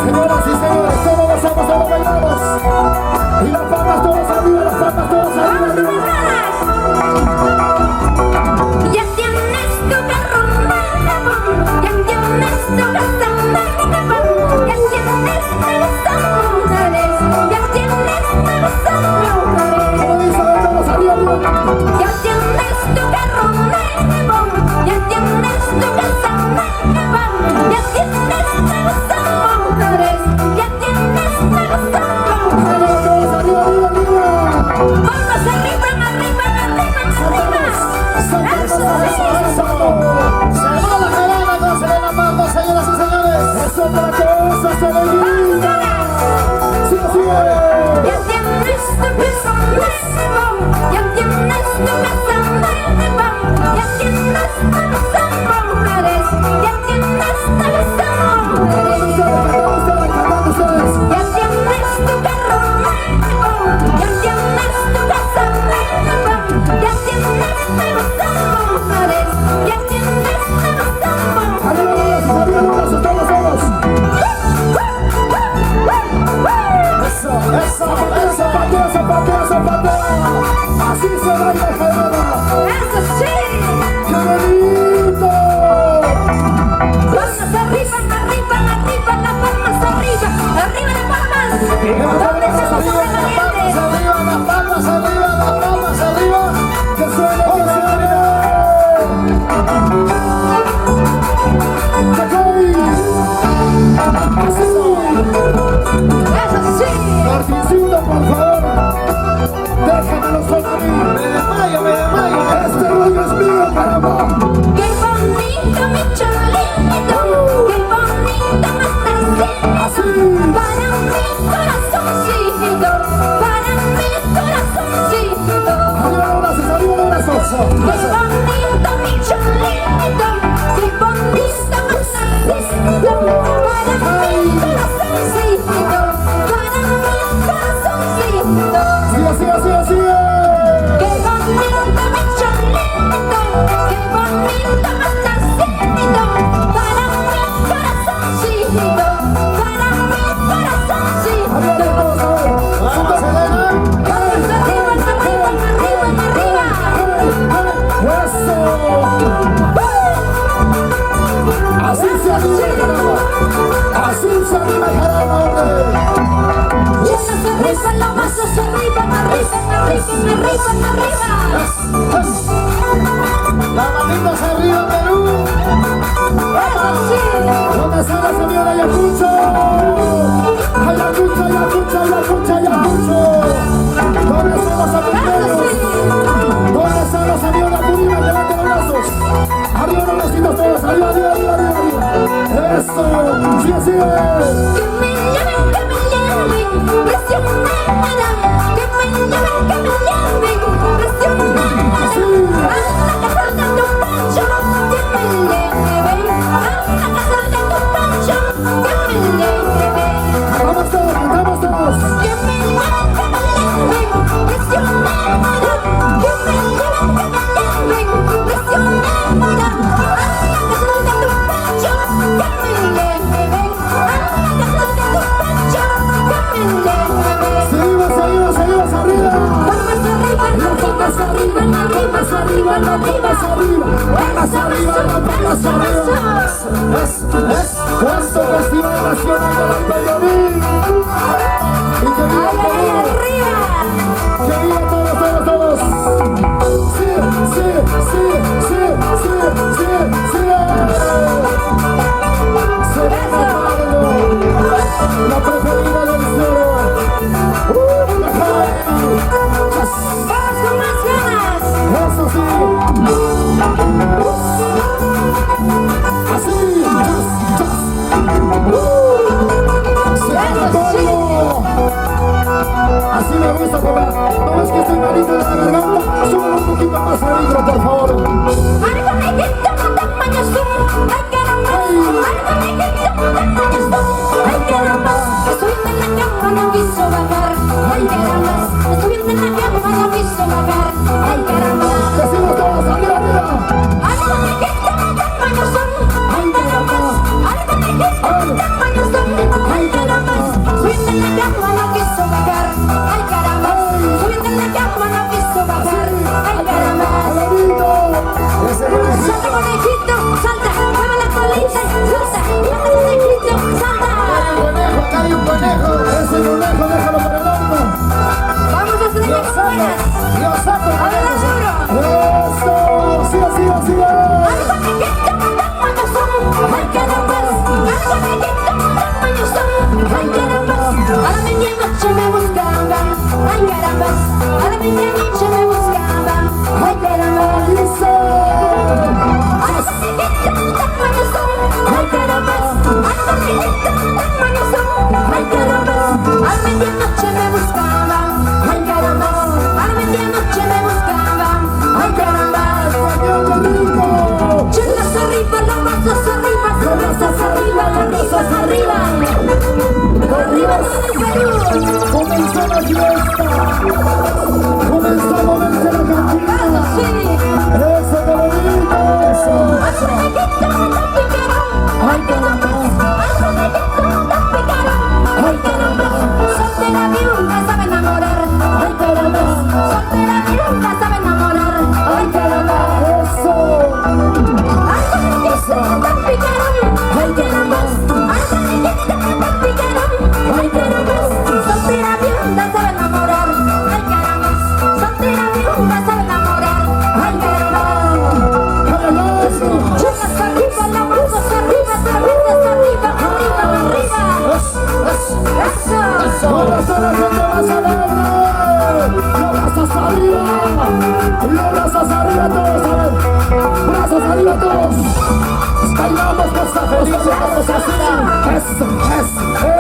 Señoras y señores, todos gozamos, todos bailamos. Y las palmas todos arriba, las palmas todos arriba, arriba. Ya tienes tu carro nuevo, ya tienes tu casa nueva, ya tienes nuevos amores, ya tienes nuevos amores. Como dice, todos arriba, arriba. Ya tienes tu carro nuevo, ya tienes tu casa nueva, ya tienes nuevos amores, ya tienes nuevos amores. Todos arriba, arriba, arriba. Vamos arriba, arriba, arriba, arriba. Eso. Se va la cadena, no se le la mano, señoras y señores. Eso para que eso se le diga. Sí, sí. Ya tienes tu piso nuevo, ya tienes tu casa nueva, ya tienes nuevos amores, ya tienes nuevos amores. Ya tienes tu carro nuevo, ya tienes tu casa nueva, ya tienes nuevos amores, ya tienes nuevos amores. Así se baila cadena. ¡Eso sí! ¡Qué bonito! Palmas arriba, arriba, arriba, las palmas arriba, arriba las palmas. ¿Dónde están los hombres valientes? Arriba, las palmas arriba, las palmas arriba. Que suene, que suene. ¡Eso sí! Martincito, por favor, déjamelo solo a mí. Me desmayo. Este rollo es mío, caramba. ¡Qué bonito, mi cholito! ¡Qué bonito me estás haciendo! Para mi corazoncito, para mi corazoncito. Arriba los brazos, arriba los brazos. ¡Qué bonito, mi cholito! ¡Qué bonito me estás haciendo! Para mi corazoncito, para mi corazoncito. Así. ¡Qué bonito mi cholito! ¡Qué bonito me estás haciendo! Para mi corazoncito, para mi corazoncito. Arriba todos, a ver. Vamos, Elena. Vamos arriba, arriba, arriba, arriba. Eso. Así se anima, caramba. Así se anima, caramba, hombre. Arriba, los vasos arriba, arriba, arriba, arriba. Las manitas arriba, Perú. Eso sí. ¿Dónde está la señora Ayacucho? Ayacucho. ¿Dónde están los amigos? ¿Dónde están los amigos de Apurímac? Levanten los brazos. Arriba los bracitos todos. Arriba. Eso. Sí, así es. Que me lleven, presionada. Que me lleven, presionada. A la casa de tu pancho, que me lleven. A la casa de tu pancho, que me lleven. Vamos todos. Que me lleven, presionada. Que me lleven, presionada. Seguimos arriba. Es cuarto Festival Nacional de la Valladolid. Y que viva todos. Sí. La preferida del cero. ¡Vamos con más ganas! Eso sí. Así. Así me gusta, papá. No es que estoy malito de la garganta. Sube un poquito más el micro, por favor. Algo me quita más tamaño zoom. Ay, caramba. Algo me quita más tamaño zoom. Ay, caramba. Estoy en la cama, no quiso bajar. Ay, caramba. Estoy en la cama, no quiso bajar. Ay, caramba. Decimos todos, arriba. Algo me quita más tamaño zoom. Ay, caramba. Algo me quita Bailamos, Costa Feliz, vamos así. Eso, eso,